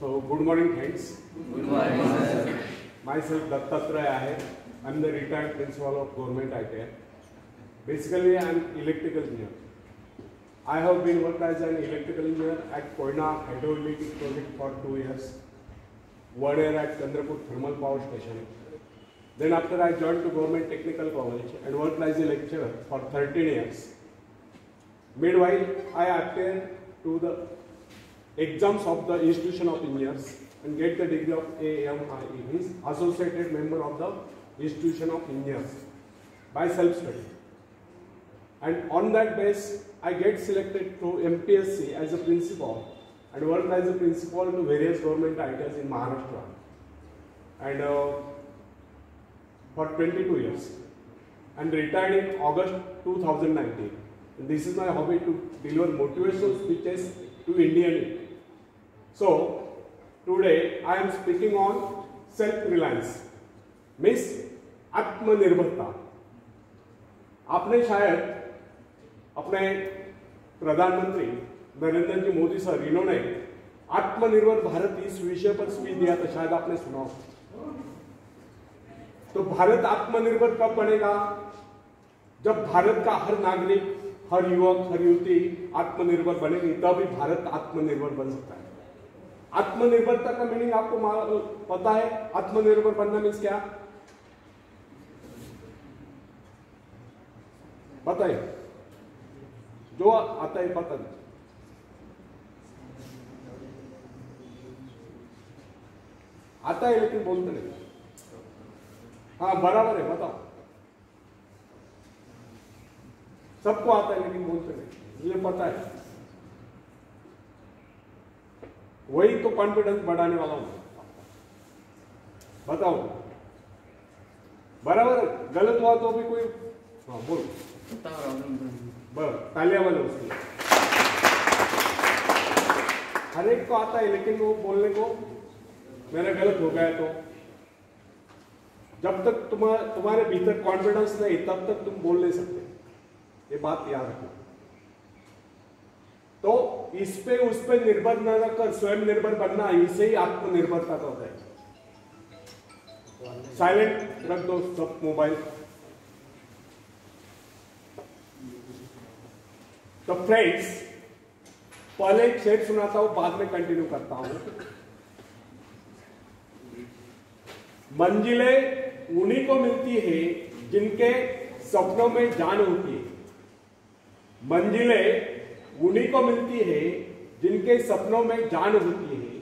So, good morning, friends. Good morning, sir. Myself, Dattatreya Ahir. I am the retired principal of Government ITI. Basically, I am electrical engineer. I have been worked as an electrical engineer at Koyna Hydroelectric Project for 2 years. 1 year at Chandrapur Thermal Power Station. Then after I joined to Government Technical College and worked as a lecturer for 13 years. Meanwhile, I appeared to the exams of the Institution of Engineers and get the degree of AMIE, means Associated Member of the Institution of Engineers by self-study. And on that base, I get selected to MPSC as a principal and worked as a principal to various government ITIs in Maharashtra. And for 22 years. And retired in August 2019. And this is my hobby to deliver motivational speeches to Indian youth. So, today I am speaking on self-reliance, means आत्मनिर्भरता. आपने शायद अपने प्रधानमंत्री नरेंद्र जी Modi sir इन्होंने आत्मनिर्भर भारत इस विषय पर स्पीच दिया था, शायद आपने सुना हो. तो भारत आत्मनिर्भर कब बनेगा? जब भारत का हर नागरिक, हर युवक, हर युवती आत्मनिर्भर बनेगी, तभी भारत आत्मनिर्भर बन सकता है. आत्मनिर्भरता का मीनिंग आपको पता है? आत्मनिर्भर बनना मीन्स क्या? बताइए, जो आता है पता नहीं. आता है लेकिन बोलते नहीं. हाँ बराबर है, बताओ. सबको आता है लेकिन बोलते नहीं, ये पता है. वही तो कॉन्फिडेंस बढ़ाने वाला हूं. बताओ बराबर है? गलत हुआ तो भी कोई हाँ बोल. बस तालियां वाले उसके. हर एक को आता है लेकिन वो बोलने को मेरा गलत हो गया. तो जब तक तुम्हारे भीतर कॉन्फिडेंस नहीं तब तक तुम बोल नहीं सकते. ये बात याद रखो. तो इस पे उस पे निर्भर न रहकर स्वयं निर्भर बनना, इसे ही आत्मनिर्भरता का होता है. साइलेंट रख दो सब मोबाइल. तो फ्रेंड्स, पहले एक शेर सुनाता हूं, बाद में कंटिन्यू करता हूं. मंजिलें उन्हीं को मिलती है जिनके सपनों में जान होती है. मंजिलें उन्हीं को मिलती है जिनके सपनों में जान होती है.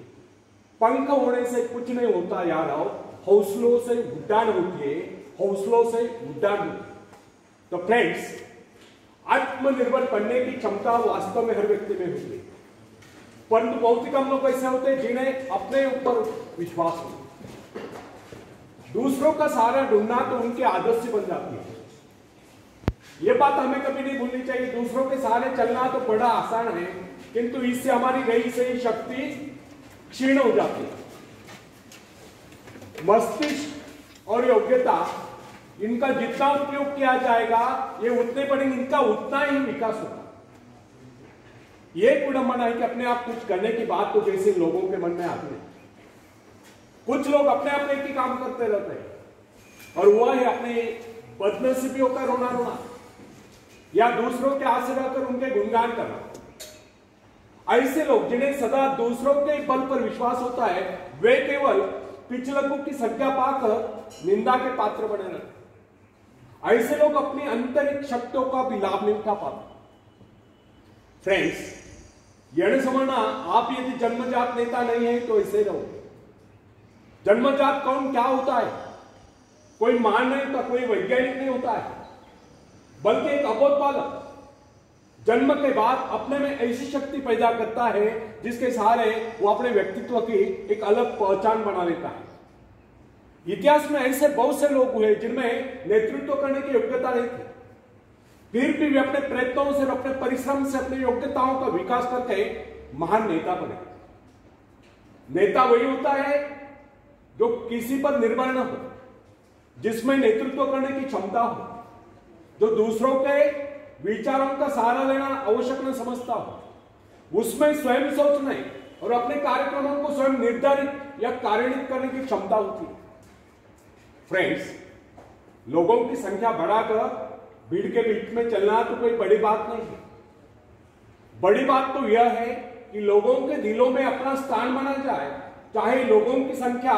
पंख होने से कुछ नहीं होता यारो, हौसलों से उड़ान होती है, हौसलों से उड़ान होती है. तो फ्रेंड्स, आत्मनिर्भर बनने की क्षमता वास्तव में हर व्यक्ति में होती है, परंतु बहुत ही कम लोग ऐसे होते हैं जिन्हें अपने ऊपर विश्वास हो. दूसरों का सहारा ढूंढना तो उनकी आदत से बन जाती है. ये बात हमें कभी नहीं भूलनी चाहिए. दूसरों के सहारे चलना तो बड़ा आसान है, किंतु इससे हमारी गई सही शक्ति क्षीण हो जाती है. मस्तिष्क और योग्यता, इनका जितना उपयोग किया जाएगा ये उतने बढ़ेंगे, इनका उतना ही विकास होगा. ये विडंबना है कि अपने आप कुछ करने की बात तो जैसे लोगों के मन में आती है. कुछ लोग अपने अपने की काम करते रहते हैं और वह है अपने बदनसीबियों का रोना रोना या दूसरों के हाथ से रहकर उनके गुणगान करना. ऐसे लोग जिन्हें सदा दूसरों के बल पर विश्वास होता है, वे केवल पिछलकों की संख्या पाकर निंदा के पात्र बने रहते. ऐसे लोग अपनी आंतरिक शक्तियों का भी लाभ नहीं उठा पाते. फ्रेंड्स, यह समझना आप यदि जन्मजात नेता नहीं है तो ऐसे रहोगे. जन्मजात कौन क्या होता है? कोई महान नहीं होता, कोई वैज्ञानिक नहीं होता है, बल्कि एक अबोध बालक जन्म के बाद अपने में ऐसी शक्ति पैदा करता है जिसके सहारे वो अपने व्यक्तित्व की एक अलग पहचान बना लेता है. इतिहास में ऐसे बहुत से लोग हुए जिनमें नेतृत्व करने की योग्यता नहीं थी, फिर भी वे अपने प्रयत्नों से, अपने परिश्रम से, अपनी योग्यताओं का विकास करके महान नेता बने. नेता वही होता है जो किसी पर निर्भर न हो, जिसमें नेतृत्व करने की क्षमता हो, जो दूसरों के विचारों का सहारा लेना आवश्यक न समझता हो, उसमें स्वयं सोच नहीं और अपने कार्यक्रमों को स्वयं निर्धारित या कार्यान्वित करने की क्षमता होती है। फ्रेंड्स, लोगों की संख्या बढ़ाकर भीड़ के बीच में चलना तो कोई बड़ी बात नहीं है। बड़ी बात तो यह है कि लोगों के दिलों में अपना स्थान बना जाए, चाहे लोगों की संख्या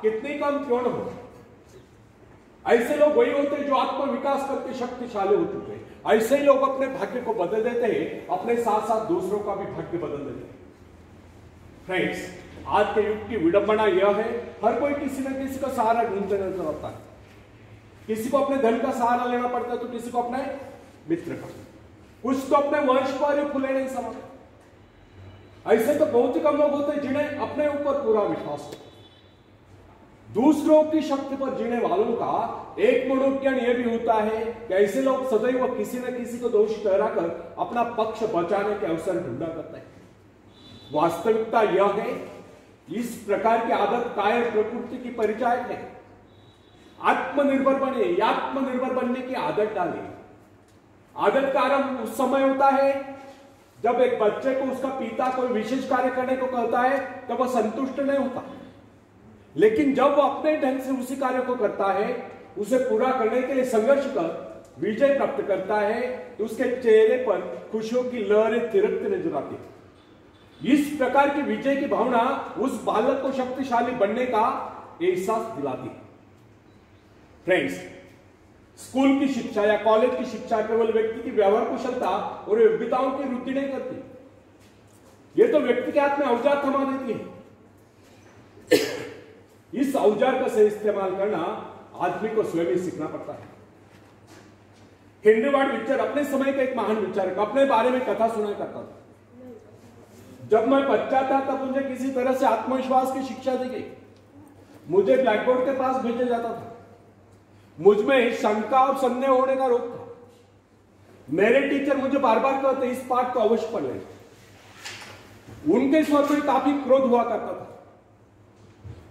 कितनी कम क्यों न हो। ऐसे लोग वही होते हैं जो आत्मविकास करके शक्तिशाली हो चुके हैं। ऐसे ही लोग अपने भाग्य को बदल देते हैं, अपने साथ साथ दूसरों का भी भाग्य बदल देते हैं। फ्रेंड्स, आज के युग की विडंबना यह है, हर कोई किसी न किसी का सहारा ढूंढते नजर आता है। किसी को अपने धन का सहारा लेना पड़ता है तो किसी को अपने मित्र का, कुछ तो अपने वंश पर ही फूले नहीं समझते। ऐसे तो बहुत ही कम लोग होते हैं जिन्हें अपने ऊपर पूरा विश्वास होता है। दूसरों की शक्ति पर जीने वालों का एक मनोज्ञान यह भी होता है कि ऐसे लोग सदैव किसी न किसी को दोषी ठहराकर अपना पक्ष बचाने के अवसर ढूंढा करते हैं। वास्तविकता यह है, इस प्रकार की आदत कायर प्रकृति की परिचायक है। आत्मनिर्भर बने या आत्मनिर्भर बनने की आदत डाले। आदत का आरंभ उस समय होता है जब एक बच्चे को उसका पिता कोई विशेष कार्य करने को कहता है तब वह संतुष्ट नहीं होता, लेकिन जब वो अपने ढंग से उसी कार्य को करता है, उसे पूरा करने के लिए संघर्ष कर विजय प्राप्त करता है, तो उसके चेहरे पर खुशियों की लहरें तिरकती नजर आती है। इस प्रकार की विजय की भावना उस बालक को शक्तिशाली बनने का एहसास दिलाती है। फ्रेंड्स, स्कूल की शिक्षा या कॉलेज की शिक्षा केवल व्यक्ति की व्यवहार कुशलता और योग्यताओं की वृद्धि नहीं करती, यह तो व्यक्ति के हाथ में औजार थमा देती है। इस औजार का सही इस्तेमाल करना आदमी को स्वयं ही सीखना पड़ता है। हेनरी वार्ड बीचर अपने समय का एक महान विचारक अपने बारे में कथा सुनाया करता था। जब मैं बच्चा था तब मुझे किसी तरह से आत्मविश्वास की शिक्षा दी गई। मुझे ब्लैक बोर्ड के पास भेजा जाता था। मुझमें शंका और संदेह होने का रोग था। मेरे टीचर मुझे बार बार कहते इस पाठ को अवश्य पढ़ लें। उनके स्वर में काफी क्रोध हुआ करता था।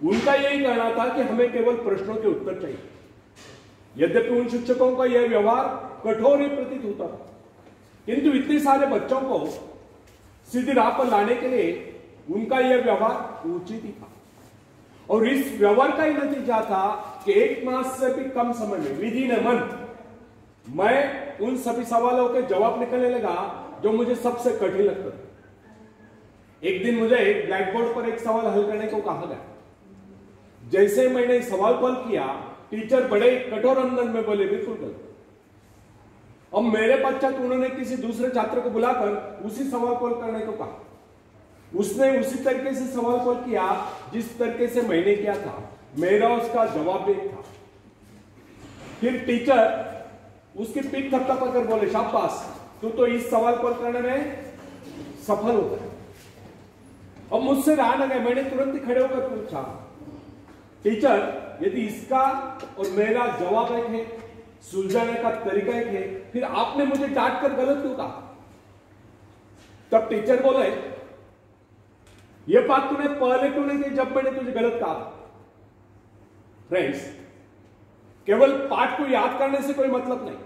उनका यही कहना था कि हमें केवल प्रश्नों के उत्तर चाहिए। यद्यपि उन शिक्षकों का यह व्यवहार कठोर ही प्रतीत होता था, किंतु इतने सारे बच्चों को सीधी राह पर लाने के लिए उनका यह व्यवहार उचित ही था। और इस व्यवहार का ही नतीजा था कि 1 मास से भी कम समय में विदिन अ मंथ मैं उन सभी सवालों के जवाब निकलने लगा जो मुझे सबसे कठिन लगता था। एक दिन मुझे ब्लैक बोर्ड पर एक सवाल हल करने को कहा गया। जैसे मैंने सवाल हल किया, टीचर बड़े कठोर अंदाज में बोले, बिल्कुल गलत। अब मेरे पश्चात उन्होंने किसी दूसरे छात्र को बुलाकर उसी सवाल को हल करने को कहा। उसने उसी तरीके से सवाल हल किया जिस तरीके से मैंने किया था। मेरा उसका जवाब एक था। फिर टीचर उसकी पीठ थपथपाकर बोले, शाबाश, तू तो इस सवाल को हल करने में सफल हो गया। अब मुझसे रहा न गया, मैंने तुरंत ही खड़े होकर पूछा, टीचर, यदि इसका और मेरा जवाब एक है, सुलझाने का तरीका एक है, फिर आपने मुझे डांट कर गलत क्यों कहा? तब टीचर बोले, यह बात तूने पहले क्यों नहीं की जब मैंने तुझे गलत कहा? फ्रेंड्स, केवल पाठ को याद करने से कोई मतलब नहीं।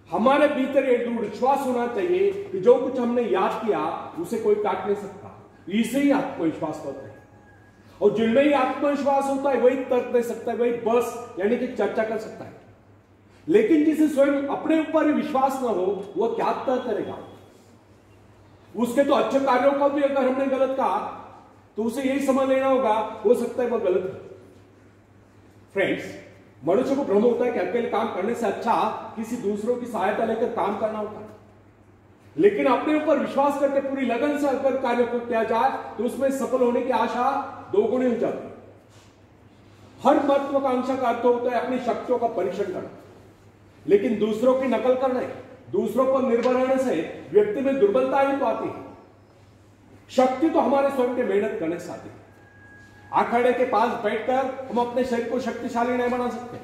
हमारे भीतर एक दृढ़ विश्वास होना चाहिए कि जो कुछ हमने याद किया उसे कोई काट नहीं सकता। इसे ही आत्मविश्वास कहते हैं। और जिनमें ही आत्मविश्वास होता है वही तर्क दे सकता है, वही बस यानी कि चर्चा कर सकता है। लेकिन जिसे स्वयं अपने ऊपर विश्वास न हो वह क्या तर्क करेगा? उसके तो अच्छे कार्यों को भी अगर हमने गलत कहा तो उसे यही समझ लेना होगा, हो सकता है वह गलत है। फ्रेंड्स, मनुष्य को भ्रम होता है कि अकेले काम करने से अच्छा किसी दूसरों की सहायता लेकर काम करना होता है। लेकिन अपने ऊपर विश्वास करके पूरी लगन से अगर कार्य को किया जाए तो उसमें सफल होने की आशा दोगुनी हो जाती है। हर महत्वाकांक्षा का अर्थ होता है अपनी शक्तियों का परीक्षण करना, लेकिन दूसरों की नकल करना, दूसरों पर निर्भर रहने से व्यक्ति में दुर्बलता ही तो आती है। शक्ति तो हमारे स्वयं के मेहनत करने से आती है। अखाड़े के पास बैठकर हम अपने शरीर को शक्तिशाली नहीं बना सकते,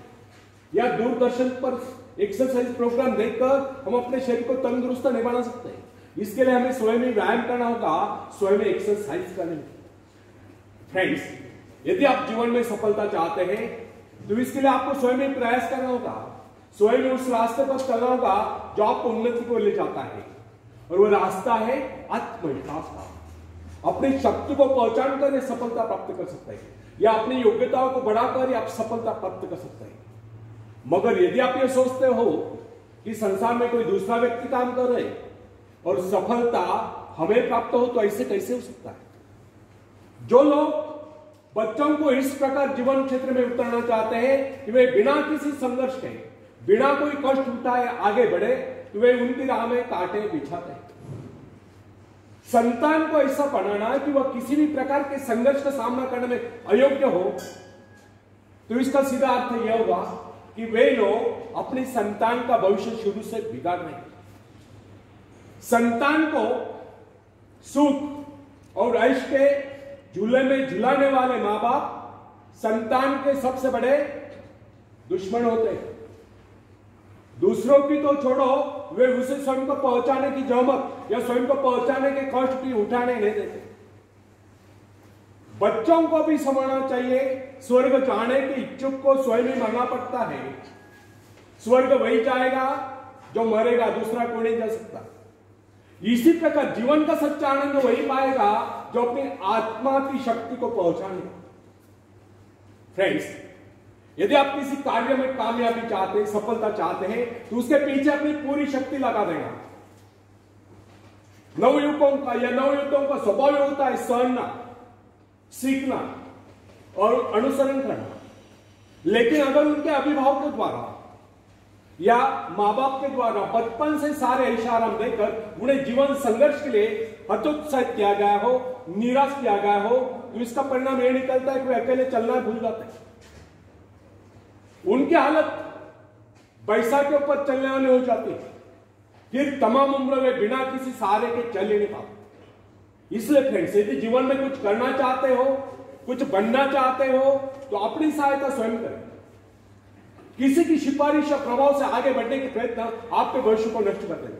या दूरदर्शन पर एक्सरसाइज प्रोग्राम देखकर हम अपने शरीर को तंदुरुस्त नहीं बना सकते। इसके लिए हमें स्वयं ही व्यायाम करना होगा, स्वयं एक्सरसाइज करनी होगी। फ्रेंड्स, यदि आप जीवन में सफलता चाहते हैं तो इसके लिए आपको स्वयं ही प्रयास करना होगा, स्वयं उस रास्ते पर चलना होगा जो आपको उन्नति को ले जाता है, और वह रास्ता है आत्मविश्वास का। अपनी शक्ति को पहचान कर ये सफलता प्राप्त कर सकते हैं, या अपनी योग्यताओं को बढ़ाकर आप सफलता प्राप्त कर सकते हैं। मगर यदि आप ये सोचते हो कि संसार में कोई दूसरा व्यक्ति काम कर रहे और सफलता हमें प्राप्त हो, तो ऐसे कैसे हो सकता है? जो लोग बच्चों को इस प्रकार जीवन क्षेत्र में उतरना चाहते हैं कि वे बिना किसी संघर्ष के, बिना कोई कष्ट उठाए आगे बढ़े, तो वे उनकी राह में कांटे बिछाते हैं। संतान को ऐसा बनाना कि वह किसी भी प्रकार के संघर्ष का सामना करने में अयोग्य हो, तो इसका सीधा अर्थ यह होगा कि वे लोग अपनी संतान का भविष्य शुरू से बिगाड़ रहे हैं। संतान को सुख और ऐश के झूले में झुलाने वाले मां बाप संतान के सबसे बड़े दुश्मन होते हैं। दूसरों की तो छोड़ो, वे उसे स्वयं को पहुंचाने की जहमत या स्वयं को पहुंचाने के कष्ट भी उठाने नहीं देते। बच्चों को भी समझना चाहिए, स्वर्ग जाने के इच्छुक को स्वयं ही मरना पड़ता है। स्वर्ग वही जाएगा जो मरेगा, दूसरा कोई नहीं जा सकता। इसी प्रकार जीवन का सच्चा आनंद वही पाएगा जो अपनी आत्मा की शक्ति को पहुंचाने। फ्रेंड्स, यदि आप किसी कार्य में कामयाबी चाहते हैं, सफलता चाहते हैं, तो उसके पीछे अपनी पूरी शक्ति लगा देना। नवयुवकों का स्वभाव होता है सहना, सीखना और अनुसरण करना। लेकिन अगर उनके अभिभावकों द्वारा या मां बाप के द्वारा बचपन से सारे इशारा देकर उन्हें जीवन संघर्ष के लिए हतोत्साहित किया गया हो, निराश किया गया हो, तो इसका परिणाम यह निकलता है कि वे अकेले चलना भूल जाते हैं। उनकी हालत पैसा के ऊपर चलने वाली हो जाती है। फिर तमाम उम्र में बिना किसी सहारे के चल ही नहीं पाते। इसलिए फ्रेंड्स, यदि जीवन में कुछ करना चाहते हो, कुछ बनना चाहते हो, तो अपनी सहायता स्वयं करें। किसी की सिफारिश या प्रभाव से आगे बढ़ने के प्रयत्न आपके भविष्य को नष्ट कर देंगे।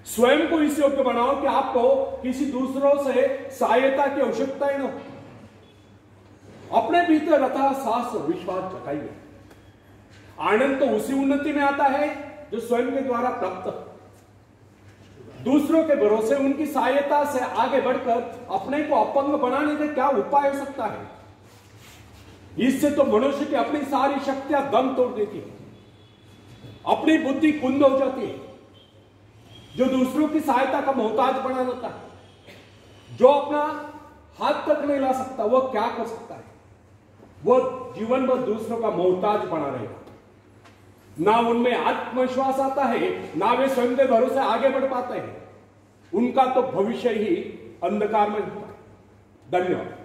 स्वयं को इस योग्य बनाओ कि आपको किसी दूसरों से सहायता की आवश्यकता ही न हो। अपने भीतर रथा साहस और विश्वास जगाइए। आनंद तो उसी उन्नति में आता है जो स्वयं के द्वारा प्राप्त हो। दूसरों के भरोसे उनकी सहायता से आगे बढ़कर अपने को अपंग बनाने का क्या उपाय हो सकता है? इससे तो मनुष्य की अपनी सारी शक्तियां दम तोड़ देती है, अपनी बुद्धि कुंद हो जाती है। जो दूसरों की सहायता का मोहताज बना देता है, जो अपना हाथ तक नहीं ला सकता, वो क्या कर सकता है? वो जीवन भर दूसरों का मोहताज बना रहेगा। ना उनमें आत्मविश्वास आता है, ना वे स्वयं के भरोसे आगे बढ़ पाते हैं। उनका तो भविष्य ही अंधकार में होता है। धन्यवाद।